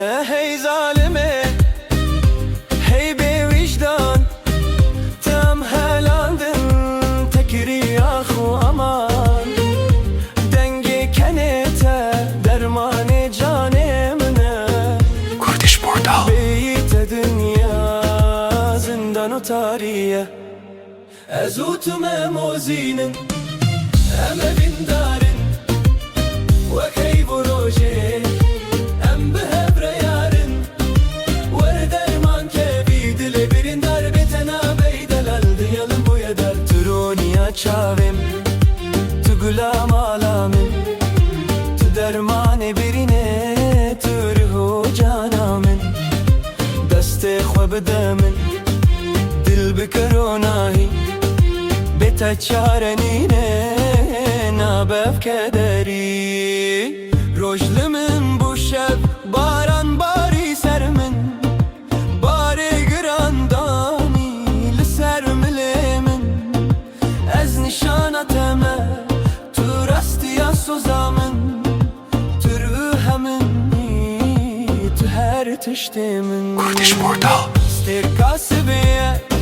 Hey zalime, hey be vicdan, tam helandın tekiri yahu aman. Denge kenete dermane canemine, Kurdish Portal. beyte dünya zindan o tarihe. Ezutum emozinin, emevindarın, ve keyvu roje. Çavim, tu gulam alamin, tu dermane birine, tu ruhu canamin. Deste khwe bidemin, dil bikeronahi, beta çarenine, nabev kederi. Rojlimin bu şev, baran bari sermin, bari grandani, li sermilemin. Ez nişana teme, tu rastiya sozamın, tu ruhemin, tu her tiştemin. Kurdish Portal. Ster kasbiye